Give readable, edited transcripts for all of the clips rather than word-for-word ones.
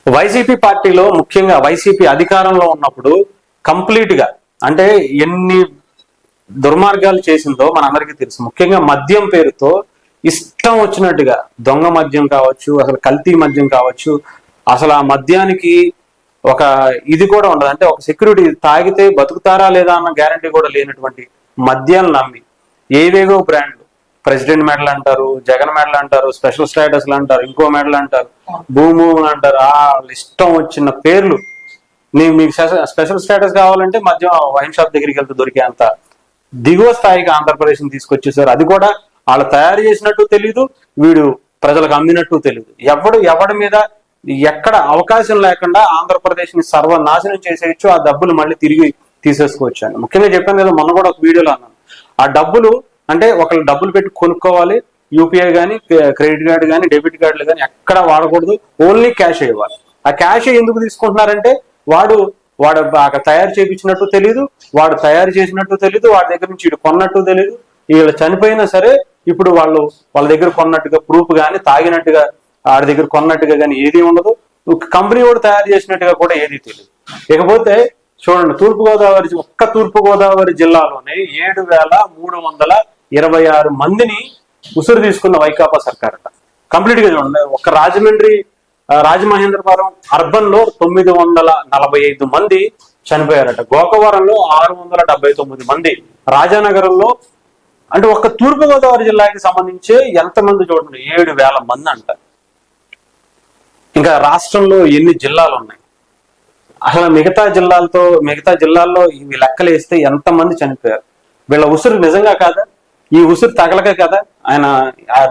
YCP పార్టీలో ముఖ్యంగా YCP అధికారంలో ఉన్నప్పుడు కంప్లీట్ గా అంటే ఎన్ని దుర్మార్గాలు చేసిందో మనందరికీ తెలుసు. ముఖ్యంగా మద్యం పేరుతో ఇష్టం వచ్చినట్టుగా దొంగ మద్యం కావచ్చు, అసలు కల్తీ మద్యం కావచ్చు, అసలు ఆ మద్యానికి ఒక ఇది కూడా ఉండదు. అంటే ఒక సెక్యూరిటీ తాగితే బతుకుతారా లేదా అన్న గ్యారంటీ కూడా లేనటువంటి మద్యాలు నమ్మి ఏవేవో బ్రాండ్లు, ప్రెసిడెంట్ మెడల్ అంటారు, జగన్ మెడల్ అంటారు, స్పెషల్ స్టేటస్లు అంటారు, ఇంకో మెడల్ అంటారు, భూము అంటారు, ఆ ఇష్టం వచ్చిన పేర్లు. మీకు స్పెషల్ స్టేటస్ కావాలంటే మద్యం వైన్ షాప్ దగ్గరికి వెళ్తే దొరికే అంత దిగువ స్థాయికి ఆంధ్రప్రదేశ్ ని తీసుకొచ్చేసారు. అది కూడా వాళ్ళు తయారు చేసినట్టు తెలీదు, వీడు ప్రజలకు అమ్మినట్టు తెలియదు. ఎవడి మీద ఎక్కడ అవకాశం లేకుండా ఆంధ్రప్రదేశ్ ని సర్వనాశనం చేసేయచ్చు, ఆ డబ్బులు మళ్ళీ తిరిగి తీసేసుకోవచ్చు అని. ముఖ్యంగా చెప్పాను కదా, మొన్న కూడా ఒక వీడియోలో అన్నాను. ఆ డబ్బులు అంటే ఒకళ్ళు డబ్బులు పెట్టి కొనుక్కోవాలి, యూపీఐ కానీ, క్రెడిట్ కార్డు కానీ, డెబిట్ కార్డులు కానీ ఎక్కడ వాడకూడదు, ఓన్లీ క్యాష్ ఇవ్వాలి. ఆ క్యాష్ ఎందుకు తీసుకుంటున్నారంటే వాడు బాగా తయారు చేయించినట్టు తెలీదు, వాడు తయారు చేసినట్టు తెలీదు, వాడి దగ్గర నుంచి ఇటు కొన్నట్టు తెలీదు. వీళ్ళు చనిపోయినా సరే ఇప్పుడు వాళ్ళ దగ్గర కొన్నట్టుగా ప్రూఫ్ కానీ, తాగినట్టుగా వాడి దగ్గర కొన్నట్టుగా కానీ ఏది ఉండదు. కంపెనీ కూడా తయారు చేసినట్టుగా కూడా ఏది తెలియదు. ఇకపోతే చూడండి, తూర్పుగోదావరి జిల్లాలోనే 7,326 మందిని ఉసురు తీసుకున్న వైకాపా సర్కార్ అట. కంప్లీట్ గా చూడండి, ఒక రాజమహేంద్రవరం అర్బన్ లో 945 మంది చనిపోయారట, గోకవరంలో 679 మంది, రాజానగరంలో అంటే ఒక్క తూర్పుగోదావరి జిల్లాకి సంబంధించి ఎంతమంది చూడండి, 7,000 మంది అంట. ఇంకా రాష్ట్రంలో ఎన్ని జిల్లాలు ఉన్నాయి, అసలు మిగతా జిల్లాల్లో ఇవి లెక్కలు వేస్తే ఎంతమంది చనిపోయారు. వీళ్ళ ఉసురు నిజంగా కాదా? ఈ ఉసురు తగలక కదా ఆయన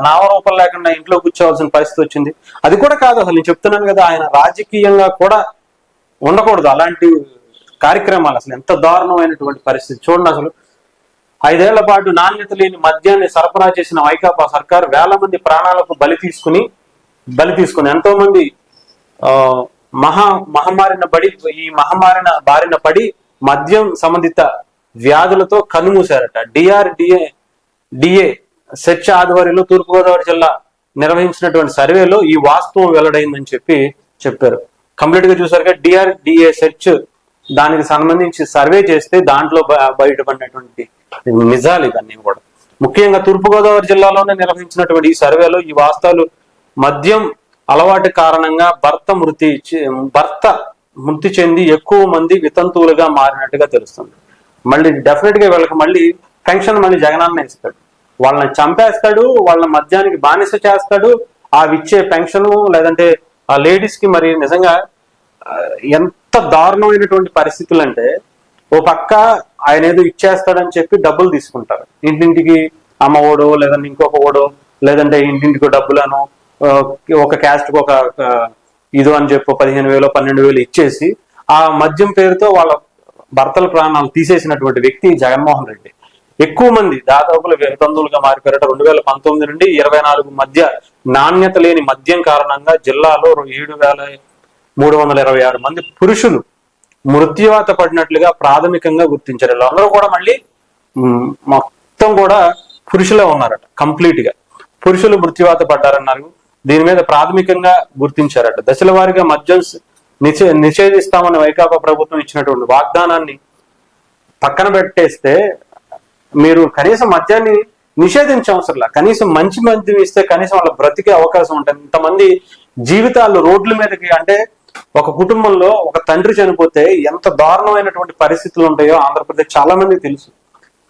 నామరూపం లేకుండా ఇంట్లో కూర్చోవలసిన పరిస్థితి వచ్చింది. అది కూడా కాదు, అసలు నేను చెప్తున్నాను కదా, ఆయన రాజకీయంగా కూడా ఉండకూడదు అలాంటి కార్యక్రమాలు. అసలు ఎంత దారుణమైనటువంటి పరిస్థితి చూడండి. అసలు 5 ఏళ్ల పాటు నాణ్యత లేని మద్యాన్ని సరఫరా చేసిన వైకాపా సర్కారు వేల మంది ప్రాణాలకు బలి తీసుకుని ఎంతో మంది ఈ బారిన పడి మద్యం సంబంధిత వ్యాధులతో కన్నుమూశారట. డిఆర్డిఏ సెర్చ్ ఆధ్వర్యంలో తూర్పుగోదావరి జిల్లా నిర్వహించినటువంటి సర్వేలో ఈ వాస్తవం వెల్లడైందని చెప్పారు. కంప్లీట్ గా చూసారుగా, డిఆర్డిఏ సెర్చ్ దానికి సంబంధించి సర్వే చేస్తే దాంట్లో బయటపడినటువంటి నిజాలు ఇవన్నీ కూడా. ముఖ్యంగా తూర్పుగోదావరి జిల్లాలోనే నిర్వహించినటువంటి ఈ సర్వేలో ఈ వాస్తవాలు మద్యం అలవాటు కారణంగా భర్త మృతి చెంది ఎక్కువ మంది వితంతువులుగా మారినట్టుగా తెలుస్తుంది. మళ్ళీ డెఫినెట్ గా వీళ్ళకి మళ్ళీ పెన్షన్ మళ్ళీ జగనన్న ఇస్తాడు, వాళ్ళని చంపేస్తాడు, వాళ్ళ మద్యానికి బానిస చేస్తాడు. ఆ ఇచ్చే పెన్షన్ లేదంటే ఆ లేడీస్ కి మరి నిజంగా ఎంత దారుణమైనటువంటి పరిస్థితులు అంటే, ఓ పక్క ఆయన ఏదో ఇచ్చేస్తాడని చెప్పి డబ్బులు తీసుకుంటారు, ఇంటింటికి అమ్మ ఓడో లేదంటే ఇంకొక ఓడో లేదంటే ఇంటింటికి డబ్బులను ఒక క్యాస్ట్ కు ఒక ఇది అని చెప్పి 15,000 12,000 ఇచ్చేసి ఆ మద్యం పేరుతో వాళ్ళ భర్తల ప్రాణాలు తీసేసినటువంటి వ్యక్తి జగన్మోహన్ రెడ్డి. ఎక్కువ మంది దాదాపులు వితంతువులుగా మారిపోయారట. 2019 నుండి 24 మధ్య నాణ్యత లేని మద్యం కారణంగా జిల్లాలో 7,326 మంది పురుషులు మృత్యువాత పడినట్లుగా ప్రాథమికంగా గుర్తించారు. వీళ్ళందరూ కూడా మళ్ళీ మొత్తం కూడా పురుషులే ఉన్నారట, కంప్లీట్ గా పురుషులు మృత్యువాత పడ్డారన్నారు. దీని మీద ప్రాథమికంగా గుర్తించారట. దశల వారీగా మద్యం నిషేధిస్తామని వైకాపా ప్రభుత్వం ఇచ్చినటువంటి వాగ్దానాన్ని పక్కన పెట్టేస్తే మీరు కనీసం మద్యాన్ని నిషేధించవసరంలా, కనీసం మంచి మద్యం ఇస్తే కనీసం వాళ్ళ బ్రతికే అవకాశం ఉంటుంది. ఇంతమంది జీవితాలు రోడ్ల మీదకి, అంటే ఒక కుటుంబంలో ఒక తండ్రి చనిపోతే ఎంత దారుణమైనటువంటి పరిస్థితులు ఉంటాయో ఆంధ్రప్రదేశ్ చాలా మందికి తెలుసు.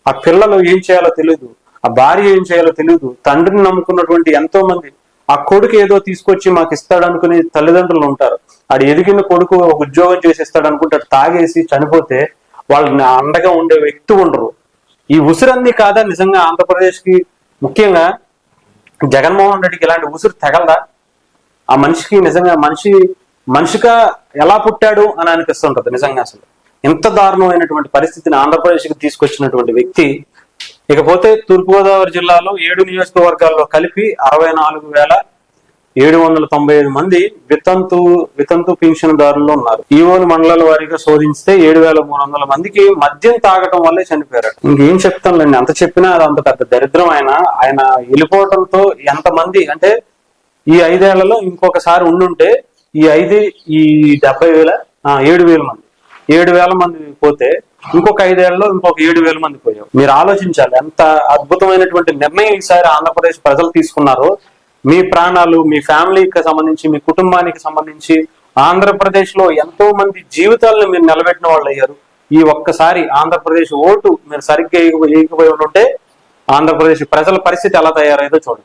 ఆ పిల్లలు ఏం చేయాలో తెలియదు, ఆ భార్య ఏం చేయాలో తెలియదు, తండ్రిని నమ్ముకున్నటువంటి ఎంతో మంది. ఆ కొడుకు ఏదో తీసుకొచ్చి మాకు ఇస్తాడు అనుకునే తల్లిదండ్రులు ఉంటారు. ఆడు ఎదిగిన కొడుకు ఒక ఉద్యోగం చేసి ఇస్తాడు అనుకుంటాడు, తాగేసి చనిపోతే వాళ్ళని అండగా ఉండే వ్యక్తి ఉండరు. ఈ ఉసురన్నీ కాదా నిజంగా ఆంధ్రప్రదేశ్ కి? ముఖ్యంగా జగన్మోహన్ రెడ్డికి ఇలాంటి ఉసురు తెగలదా? ఆ మనిషికి నిజంగా మనిషిగా ఎలా పుట్టాడు అని అనిపిస్తుంటది నిజంగా. అసలు ఎంత దారుణమైనటువంటి పరిస్థితిని ఆంధ్రప్రదేశ్కి తీసుకొచ్చినటువంటి వ్యక్తి. ఇకపోతే తూర్పుగోదావరి జిల్లాలో 7 నియోజకవర్గాల్లో కలిపి 64,795 మంది వితంతు పింఛన్దారులు ఉన్నారు. ఈవోలు మండలాల వారీగా శోధించితే 7,300 మందికి మద్యం తాగటం వల్లే చనిపోయారు. ఇంకేం చెప్తానులేండి, అంత చెప్పినా అది అంత పెద్ద దరిద్రం. ఆయన వెళ్ళిపోవడంతో ఎంతమంది అంటే ఈ 5 ఏళ్లలో ఇంకొకసారి ఉండుంటే ఈ 7,000 మంది 7,000 మంది పోతే ఇంకొక 5 ఏళ్లలో ఇంకొక 7,000 మంది పోయారు. మీరు ఆలోచించాలి ఎంత అద్భుతమైనటువంటి నిర్ణయం ఈసారి ఆంధ్రప్రదేశ్ ప్రజలు తీసుకున్నారో. మీ ప్రాణాలు, మీ ఫ్యామిలీకి సంబంధించి, మీ కుటుంబానికి సంబంధించి ఆంధ్రప్రదేశ్ లో ఎంతో మంది జీవితాలను మీరు నిలబెట్టిన వాళ్ళు అయ్యారు. ఈ ఒక్కసారి ఆంధ్రప్రదేశ్ ఓటు మీరు సరిగ్గా వేయకపోయి ఉంటే ఆంధ్రప్రదేశ్ ప్రజల పరిస్థితి ఎలా తయారైందో చూడండి.